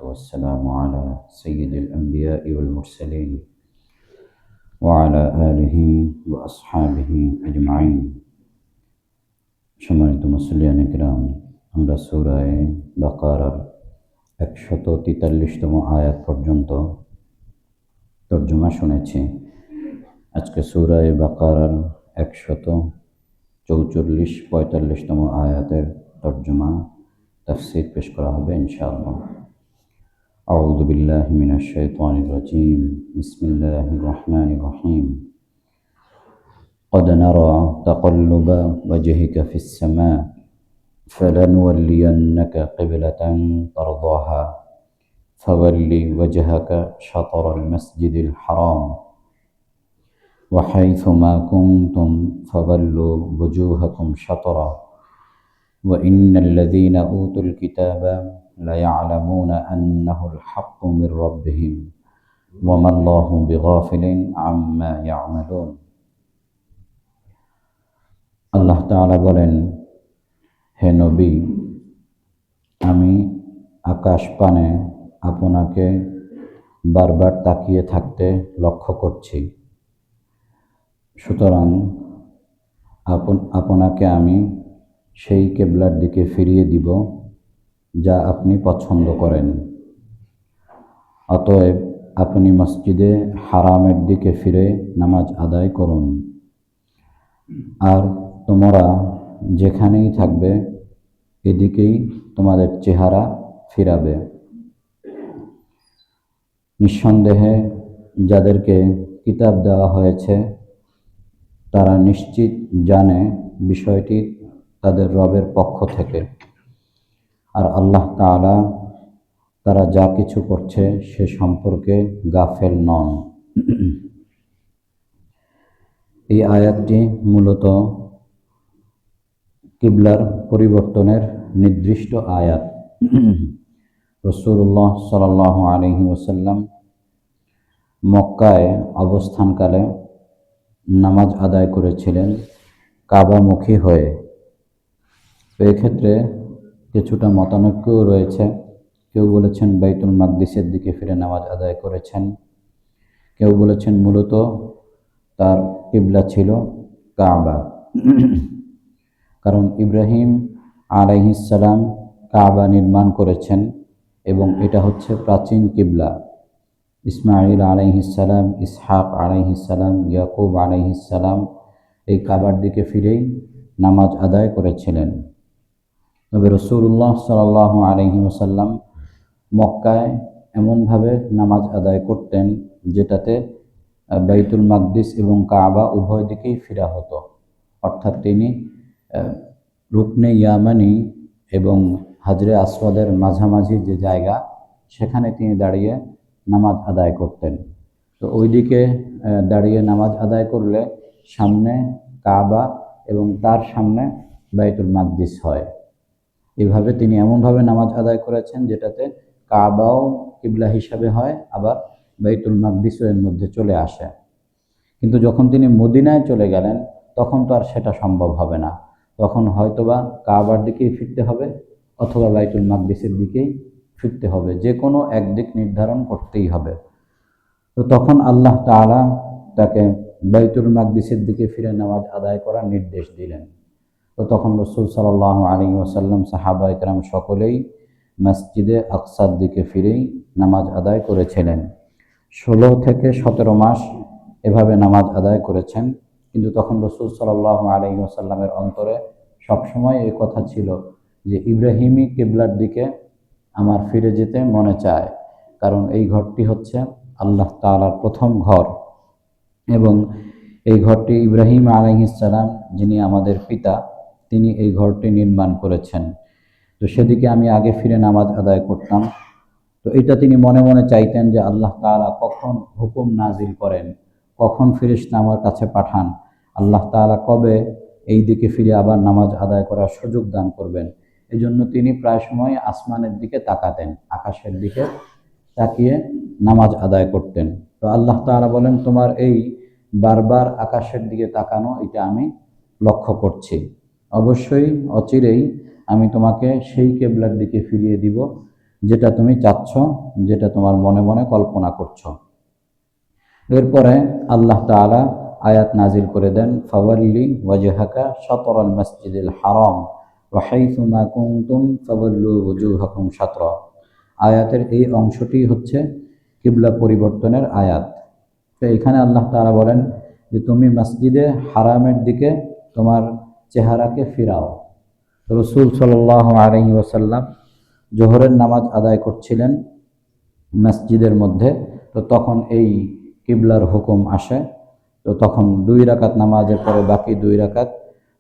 والسلام على سيد الأنبياء والمرسلين وعلى آله وأصحابه أجمعين সম্মানিত মুসলিয়ান কিরাম, আমরা সূরা বাকারার 143তম আয়াত পর্যন্ত তর্জমা শুনেছি। আজকে সূরা বাকারার 144-45তম আয়াতের তর্জমা তাফসীর পেশ করা হবে ইনশাআল্লাহ। আউযু বিল্লাহি মিনাশ শাইতানির রাজীম। বিসমিল্লাহির রাহমানির রাহিম। قد نرى تقلب وجهك في السماء فلنولينك قبلة ترضاها فول وجهك شطر المسجد الحرام وحيثما كنتم فولوا وجوهكم شطرا وإن الذين أوتوا الكتاب ليعلمون أنه الحق من ربهم وما الله بغافل عما يعملون। আল্লাহ তাআলা বলেন, হে নবী, আমি আকাশ পানে আপনাকে বারবার তাকিয়ে থাকতে লক্ষ্য করছি, সুতরাং আপনাকে আমি সেই কিবলার দিকে ফিরিয়ে দিব যা আপনি পছন্দ করেন। অতএব আপনি মসজিদে হারামের দিকে ফিরে নামাজ আদায় করুন, আর তোমরা যেখানেই থাকবে এদিকেই তোমাদের চেহারা ফিরাবে। নিঃসন্দেহে যাদেরকে কিতাব দেওয়া হয়েছে তারা নিশ্চিত জানে বিষয়টি তাদের রবের পক্ষ থেকে, আর আল্লাহ তাআলা তারা যা কিছু করছে সে সম্পর্কে গাফেল নন। এই আয়াতটি মূলত কিবলার পরিবর্তনের নির্দিষ্ট আয়াত। রাসূলুল্লাহ সাল্লাল্লাহু আলাইহি ওয়াসাল্লাম মক্কায় অবস্থানকালে নামাজ আদায় করেছিলেন কাবামুখী হয়ে। তো এক্ষেত্রে কিছুটা মতানৈক্যও রয়েছে। কেউ বলেছেন বাইতুল মাকদিসের দিকে ফিরে নামাজ আদায় করেছেন, কেউ বলেছেন মূলত তার কিবলা ছিল কাবা, কারণ ইব্রাহিম আলাইহিস সালাম কাবা নির্মাণ করেছেন এবং এটা হচ্ছে প্রাচীন কিবলা। ইসমাঈল আলাইহিস সালাম, ইসহাক আলাইহিস সালাম, ইয়াকুব আলাইহিস সালাম এই কাবার দিকে ফিরেই নামাজ আদায় করেছিলেন। তবে রাসূলুল্লাহ সাল্লাল্লাহু আলাইহি ওয়াসাল্লাম মক্কায় এমনভাবে নামাজ আদায় করতেন যেটাতে বাইতুল মাকদিস এবং কাবা উভয় দিকেই ফিরা হতো। অর্থাৎ তিনি রুকনে ইয়ামানি এবং হাজরে আসওয়াদের মাঝামাঝি যে জায়গা সেখানে তিনি দাঁড়িয়ে নামাজ আদায় করতেন। তো ওইদিকে দাঁড়িয়ে নামাজ আদায় করলে সামনে কাবা এবং তার সামনে বাইতুল মাকদিস হয়। এভাবে তিনি এমনভাবে নামাজ আদায় করেছেন যেটাতে কাবাও কিবলা হিসাবে হয়, আবার বাইতুল মাকদিসও এর মধ্যে চলে আসে। কিন্তু যখন তিনি মদিনায় চলে গেলেন তখন তো আর সেটা সম্ভব হবে না। তখন হয়তোবা কাবার দিকেই ফিরতে হবে অথবা বাইতুল মাকদিসের দিকেই ফিরতে হবে, যে কোনো একদিক নির্ধারণ করতেই হবে। তো তখন আল্লাহ তাআলা তাকে বাইতুল মাকদিসের দিকে ফিরে নামাজ আদায় করার নির্দেশ দিলেন। তো তখন রাসূল সাল্লাল্লাহু আলাইহি ওয়াসাল্লাম, সাহাবায়ে কেরাম সকলেই মসজিদে আকসার দিকে ফিরেই নামাজ আদায় করেছিলেন। 16 থেকে 17 মাস এভাবে নামাজ আদায় করেছেন। কিন্তু তখন রাসূল সাল্লাল্লাহু আলাইহি ওয়াসাল্লামের অন্তরে সবসময় এই কথা ছিল যে ইব্রাহিমী কিবলার দিকে আমার ফিরে যেতে মনে চায়, কারণ এই ঘরটি হচ্ছে আল্লাহ তাআলার প্রথম ঘর এবং এই ঘরটি ইব্রাহিম আলাইহিস সালাম, যিনি আমাদের পিতা, তিনি এই ঘরটি নির্মাণ করেছেন। তো সেদিকে আমি আগে ফিরে নামাজ আদায় করতাম। তো এটা তিনি মনে মনে চাইতেন যে আল্লাহ তাআলা কখন হুকুম নাজিল করেন, কখন ফেরেশতা আমার কাছে পাঠান, আল্লাহ তাআলা কবে এই দিকে ফিরে আবার নামাজ আদায় করার সুযোগ দান করবেন। এই জন্য তিনি প্রায় সময় আসমানের দিকে তাকাতেন, আকাশের দিকে তাকিয়ে নামাজ আদায় করতেন। তো আল্লাহ তাআলা বলেন, তোমার এই বারবার আকাশের দিকে তাকানো এটা আমি লক্ষ্য করছি। অবশ্যই অচিরেই আমি তোমাকে সেই কিবলার দিকে ফিরিয়ে দিব যেটা তুমি চাচ্ছ, যেটা তোমার মনে মনে কল্পনা করছো। এরপরে আল্লাহ তাআলা আয়াত নাজিল করে দেন, ফাওয়াল্লি ওয়াজহাকা শাতরাল মসজিদিল হারাম ওয়া হাইথু মা কুনতুম ফাওয়াল্লু ওয়ুজুহাকুম শাতরা। আয়াতের এই অংশটি হচ্ছে কিবলা পরিবর্তনের আয়াত। তো এখানে আল্লাহ তাআলা বলেন যে তুমি মসজিদে হারামের দিকে তোমার চেহারাকে ফিরাও। রাসূল সাল্লাল্লাহু আলাইহি ওয়াসাল্লাম জোহরের নামাজ আদায় করছিলেন মসজিদের মধ্যে, তো তখন এই কিবলার হুকুম আসে। তো তখন 2 রাকাত নামাজের পরে বাকি 2 রাকাত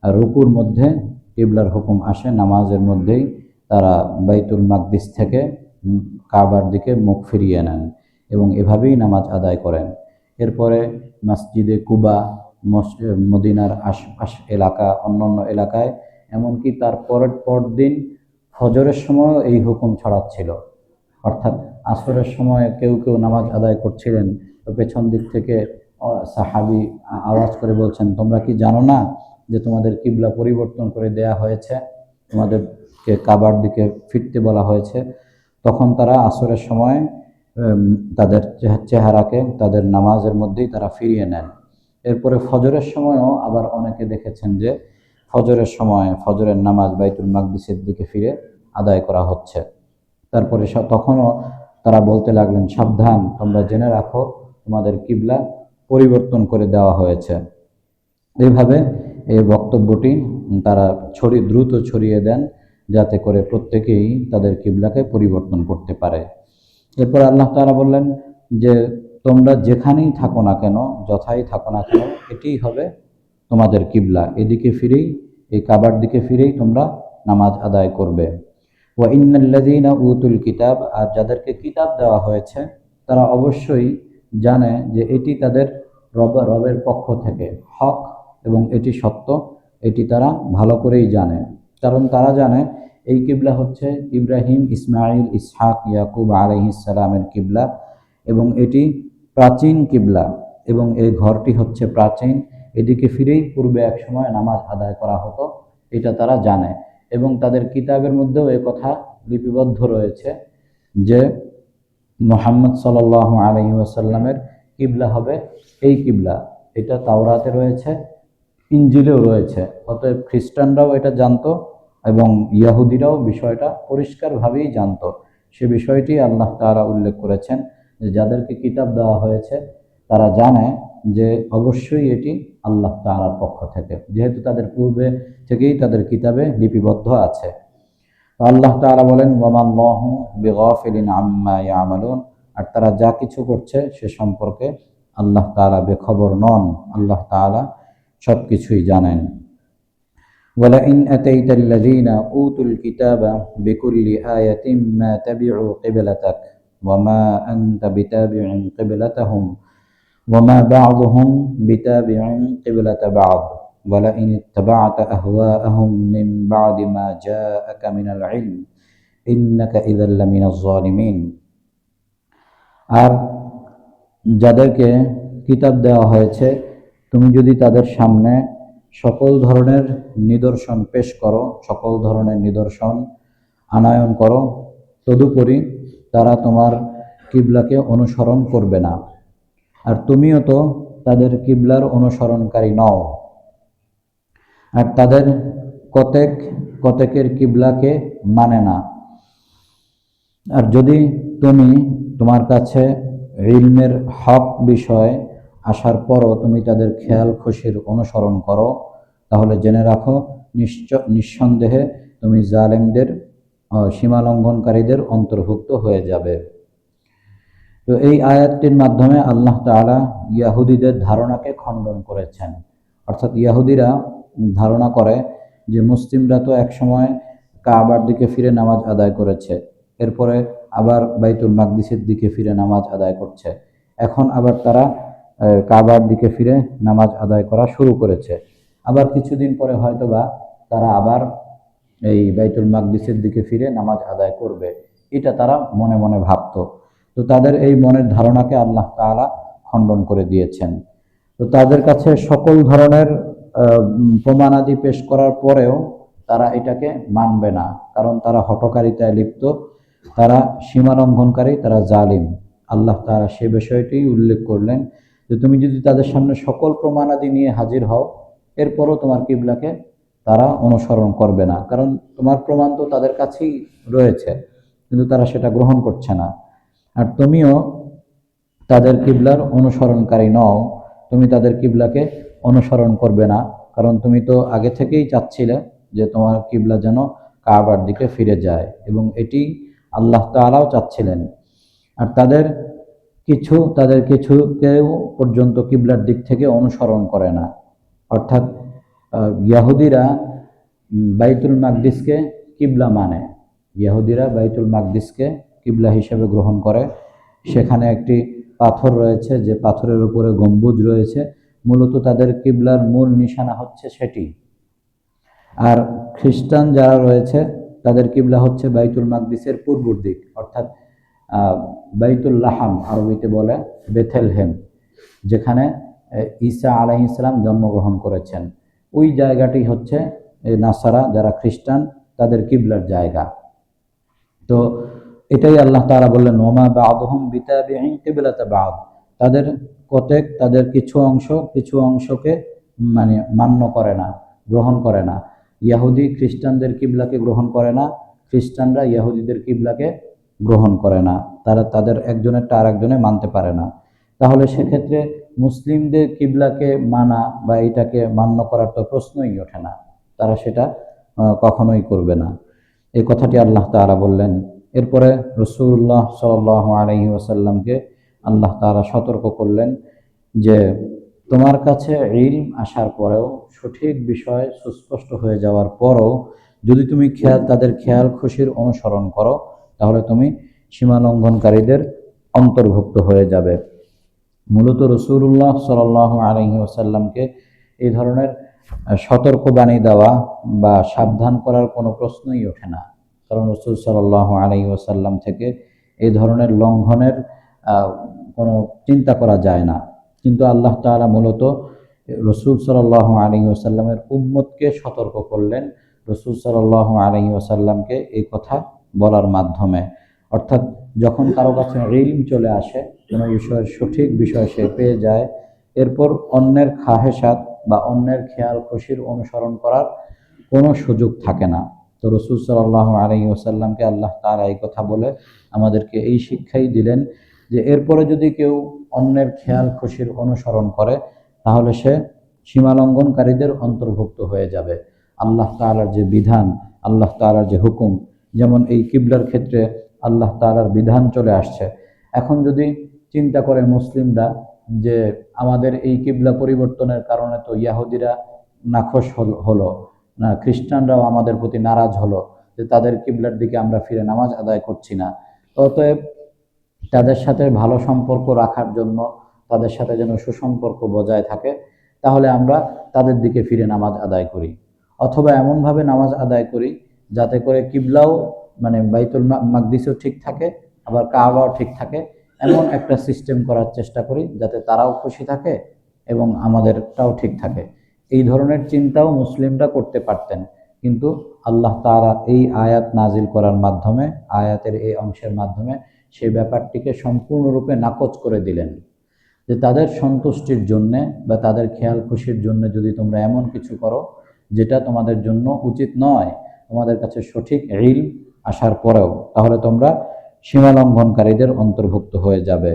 রুকুর মধ্যে কিবলার হুকুম আসে, নামাজের মধ্যেই তারা বাইতুল মাকদিস থেকে কাবার দিকে মুখ ফিরিয়ে নেন এবং এভাবেই নামাজ আদায় করেন। এরপরে মসজিদে কুবা, মদিনার আশপাশ এলাকা, অন্যান্য এলাকায়, এমনকি তার পরদিন ফজরের সময়ও এই হুকুম ছড়াচ্ছিল। অর্থাৎ আসরের সময় কেউ কেউ নামাজ আদায় করছিলেন, তো পেছন দিক থেকে সাহাবী আওয়াজ করে বলছেন, তোমরা কি জানো না যে তোমাদের কিবলা পরিবর্তন করে দেয়া হয়েছে, তোমাদেরকে কাবার দিকে ফিরতে বলা হয়েছে। তখন তারা আসরের সময় তাদের চেহারাকে তাদের নামাজের মধ্যেই তারা ফিরিয়ে নেন। এরপরে ফজরের সময়ও আবার অনেকে দেখেছেন যে ফজরের সময় ফজরের নামাজ বাইতুল মাকদিসের দিকে ফিরে আদায় করা হচ্ছে। তারপরে তখনও তারা বলতে লাগলেন, সাবধান, তোমরা জেনে রাখো তোমাদের কিবলা পরিবর্তন করে দেওয়া হয়েছে। এইভাবে এই বক্তব্যটি তারা দ্রুত ছড়িয়ে দেন, যাতে করে প্রত্যেকেই তাদের কিবলাকে পরিবর্তন করতে পারে। এরপর আল্লাহ তাআলা বললেন যে তোমরা যেখানেই থাকো না কেন, যথাই থাকো না কেন, এটিই হবে তোমাদের কিবলা, এদিকে ফিরেই, এই কাবার দিকে ফিরেই তোমরা নামাজ আদায় করবে। ওয়া ইন্নাল্লাযীনা উতুল কিতাব, আর যাদেরকে কিতাব দেওয়া হয়েছে তারা অবশ্যই জানে যে এটি তাদের রবের পক্ষ থেকে হক এবং এটি সত্য, এটি তারা ভালো করেই জানে। কারণ তারা জানে এই কিবলা হচ্ছে ইব্রাহিম, ইসমাইল, ইসহাক, ইয়াকুব আলাইহিস সালামের কিবলা এবং এটি প্রাচীন কিবলা এবং এই ঘরটি হচ্ছে প্রাচীন, এদিকে ফিরেই পূর্বে এক সময় নামাজ আদায় করা হতো, এটা তারা জানে। এবং তাদের কিতাবের মধ্যেও এ কথা লিপিবদ্ধ রয়েছে যে মুহাম্মদ সাল্লাল্লাহু আলাইহি ওয়াসাল্লামের কিবলা হবে এই কিবলা। এটা তাওরাতে রয়েছে, ইনজিলেও রয়েছে। অতএব খ্রিস্টানরাও এটা জানতো এবং ইয়াহুদিরাও বিষয়টা পরিষ্কারভাবেই জানতো। সে বিষয়টি আল্লাহ তাআলা উল্লেখ করেছেন যে যাদেরকে কিতাব দেওয়া হয়েছে তারা জানে যে অবশ্যই এটি আল্লাহ তাআলার পক্ষ থেকে, যেহেতু তাদের পূর্বে থেকেই তাদের কিতাবে লিপিবদ্ধ আছে। আল্লাহ তাআলা বলেন, ওয়ামাল্লাহু বিগাফিলিন আম্মা ইয়ামালুন, আর তারা যা কিছু করছে সে সম্পর্কে আল্লাহ তাআলা বেখবর নন, আল্লাহ তাআলা সব কিছুই জানেন। ওয়ালাইন আতাইতাল্লাযীনা উতুল কিতাবা বিকুল্লি আয়াতিন মা তাবিউ কিবলাতাক ওয়ামা আনতা বিতাবিউন কিবলাতাহুম ওয়ামা বা'দুহুম বিতাবিউন কিবলাতা বা'দ ওয়ালাইন ইত্তাবা'তা আহওয়াআহুম মিন বা'দি মা জাআকা মিনাল ইলম ইন্নাকা ইযাল লামিনাজ যালিমিন। আর যাদেরকে কিতাব দেওয়া হয়েছে তুমি যদি তাদের সামনে সকল ধরনের নিদর্শন পেশ করো, সকল ধরনের নিদর্শন আনায়ন করো, তদুপরি তারা তোমার কিবলাকে অনুসরণ করবে না। আর তুমিও তো তাদের কিবলার অনুসরণকারী নও। আর তাদের কতেকের কিবলাকে মানে না। আর যদি তুমি তোমার কাছে ইলমের হক বিষয় আসার পরও তুমি তাদের খেয়াল খুশির অনুসরণ করো, তাহলে জেনে রাখো নিঃসন্দেহে তুমি জালেমদের, সীমালঙ্ঘনকারীদের অন্তর্ভুক্ত হয়ে যাবে। তো এই আয়াতটির মাধ্যমে আল্লাহ তাআলা ইয়াহুদীদের ধারণাকে খণ্ডন করেছেন। অর্থাৎ ইয়াহুদীরা ধারণা করে যে মুসলিমরা তো একসময় কাবার দিকে ফিরে নামাজ আদায় করেছে, এরপরে আবার বাইতুল মাকদিসের দিকে ফিরে নামাজ আদায় করছে, এখন আবার তারা কাবার দিকে ফিরে নামাজ আদায় করা শুরু করেছে, আবার কিছুদিন পরে হয়তোবা তারা আবার এই বাইতুল মাকদিসের দিকে ফিরে নামাজ আদায় করবে, এটা তারা মনে মনে ভাবত। তো তাদের এই মনের ধারণাকে আল্লাহ তাআলা খণ্ডন করে দিয়েছেন। তো তাদের কাছে সকল ধরনের প্রমাণাদি পেশ করার পরেও তারা এটাকে মানবে না, কারণ তারা হঠকারিতায় লিপ্ত। তারা সীমা লঙ্ঘনকারী, তারা জালিম। আল্লাহ তাআলা সে বিষয়টি উল্লেখ করলেন যে তুমি যদি তাদের সামনে সকল প্রমাণাদি নিয়ে হাজির হও, এরপরও তোমার কিবলাকে তারা অনুসরণ করবে না, কারণ তোমার প্রমাণ তো তাদের কাছেই রয়েছে, কিন্তু তারা সেটা গ্রহণ করছে না। আর তুমিও তাদের কিবলার অনুসরণকারী নও, তুমি তাদের কিবলাকে অনুসরণ করবে না, কারণ তুমি তো আগে থেকেই চাচ্ছিলে যে তোমার কিবলা যেন কাবার দিকে ফিরে যায়, এবং এটি আল্লাহ তাআলাও চাচ্ছিলেন। আর তাদের কিছু কেউ পর্যন্ত কিবলার দিক থেকে অনুসরণ করে না, অর্থাৎ ইয়াহুদিরা বাইতুল মাকদিসকে কিবলা মানে, ইহুদিরা বাইতুল মাকদিসকে কিবলা হিসেবে গ্রহণ করে। সেখানে একটি পাথর রয়েছে, যে পাথরের উপরে গম্বুজ রয়েছে, মূলত তাদের কিবলার মূল নিশানা হচ্ছে সেটি। আর খ্রিস্টান যারা রয়েছে তাদের কিবলা হচ্ছে বাইতুল মাকদিসের পূর্বর দিক, অর্থাৎ বাইতুল লাহাম আরবিতে বলে, বেথেলহেম, যেখানে ঈসা আলাইহিস সালাম জন্মগ্রহণ করেছেন। ওই জায়গাটি হচ্ছে নাসারা যারা খ্রিস্টান তাদের কিবলার জায়গা। তো এটাই আল্লাহ তাআলা বললেন, ওমা বা'দুহুম বিতাবিঈন কিবলাতা বা'দ, তাদের কিছু অংশকে মানে মান্য করে না, গ্রহণ করে না। ইহুদি খ্রিস্টানদের কিবলাকে গ্রহণ করে না, খ্রিস্টানরা ইহুদিদের কিবলাকে গ্রহণ করে না, তারা তাদের একজনেরটা আরেকজনে মানতে পারে না। তাহলে সেক্ষেত্রে মুসলিমদের কিবলাকে মানা বা এটাকে মান্য করার তো প্রশ্নই ওঠে না, তারা সেটা কখনোই করবে না। এই কথাটি আল্লাহ তাআলা বললেন। এরপরে রাসূলুল্লাহ সাল্লাল্লাহু আলাইহি ওয়াসাল্লামকে আল্লাহ তাআলা সতর্ক করলেন যে তোমার কাছে ইলম আসার পরেও, সঠিক বিষয় সুস্পষ্ট হয়ে যাওয়ার পরও যদি তুমি তাদের খেয়াল খুশির অনুসরণ করো, তাহলে তুমি সীমা লঙ্ঘনকারীদের অন্তর্ভুক্ত হয়ে যাবে। মূলত রাসূলুল্লাহ সাল্লাল্লাহু আলাইহি ওয়াসাল্লামকে এই ধরনের সতর্কবাণী দেওয়া বা সাবধান করার কোনো প্রশ্নই ওঠে না, কারণ রাসূল সাল্লাল্লাহু আলাইহি ওয়াসাল্লাম থেকে এই ধরনের লঙ্ঘনের কোনো চিন্তা করা যায় না। কিন্তু আল্লাহ তাআলা মূলত রাসূল সাল্লাল্লাহু আলাইহি ওয়াসাল্লামের উম্মতকে সতর্ক করলেন রাসূল সাল্লাল্লাহু আলাইহি ওয়াসাল্লামকে এই কথা বলার মাধ্যমে। অর্থাৎ যখন কারো কাছে ইলম চলে আসে, কোনো বিষয়ের সঠিক বিষয় সে পেয়ে যায়, এরপর অন্যের খাহেসাত বা অন্যের খেয়াল খুশির অনুসরণ করার কোনো সুযোগ থাকে না। তো রাসূল সাল্লাল্লাহু আলাইহি ওয়াসাল্লামকে আল্লাহ তাআলা এই কথা বলে আমাদেরকে এই শিক্ষাই দিলেন যে এরপরে যদি কেউ অন্যের খেয়াল খুশির অনুসরণ করে, তাহলে সে সীমালঙ্ঘনকারীদের অন্তর্ভুক্ত হয়ে যাবে। আল্লাহ তাআলার যে বিধান, আল্লাহ তাআলার যে হুকুম, যেমন এই কিবলার ক্ষেত্রে আল্লাহ তাআলার বিধান চলে আসছে। এখন যদি চিন্তা করে মুসলিমরা যে আমাদের এই কিবলা পরিবর্তনের কারণে তো ইহুদিরা নাখোশ হলো না, খ্রিস্টানরাও আমাদের প্রতি নারাজ হলো যে তাদের কিবলার দিকে আমরা ফিরে নামাজ আদায় করছি না, অতএব তাদের সাথে ভালো সম্পর্ক রাখার জন্য, তাদের সাথে যেন সুসম্পর্ক বজায় থাকে, তাহলে আমরা তাদের দিকে ফিরে নামাজ আদায় করি। অথবা এমনভাবে নামাজ আদায় করি যাতে করে কিবলাও মানে বাইতুল মাকদিসও ঠিক থাকে, আবার কাবাও ঠিক থাকে, এমন একটা সিস্টেম করার চেষ্টা করি যাতে তারাও খুশি থাকে এবং আমাদেরটাও ঠিক থাকে। এই ধরনের চিন্তাও মুসলিমরা করতে পারতেন, কিন্তু আল্লাহ তাআলা এই আয়াত নাজিল করার মাধ্যমে, আয়াতের এই অংশের মাধ্যমে সেই ব্যাপারটিকে সম্পূর্ণরূপে নাকচ করে দিলেন যে তাদের সন্তুষ্টির জন্যে বা তাদের খেয়াল খুশির জন্য যদি তোমরা এমন কিছু করো যেটা তোমাদের জন্য উচিত নয়, তোমাদের কাছে সঠিক ইলম আসার পরেও, তাহলে তোমরা সীমালঙ্ঘনকারীদের অন্তর্ভুক্ত হয়ে যাবে।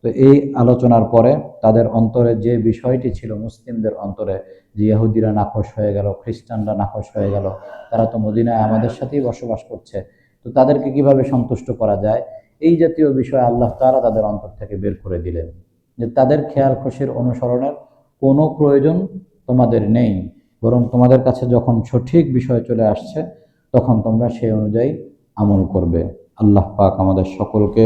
তো এই আলোচনার পরে তাদের অন্তরে যে বিষয়টি ছিল, মুসলিমদের অন্তরে, যে ইহুদিরা নাখোশ হয়ে গেল, খ্রিস্টানরা নাখোশ হয়ে গেল, তারা তো মদিনায় আমাদের সাথেই বসবাস করছে, তো তাদেরকে কিভাবে সন্তুষ্ট করা যায়, এই জাতীয় বিষয় আল্লাহ তাআলা তাদের অন্তর থেকে বের করে দিলেন যে তাদের খেয়াল খুশির অনুসরণের কোনো প্রয়োজন তোমাদের নেই, বরং তোমাদের কাছে যখন সঠিক বিষয় চলে আসছে তখন তোমরা সেই অনুযায়ী আমল করবে। আল্লাহ পাক আমাদের সকলকে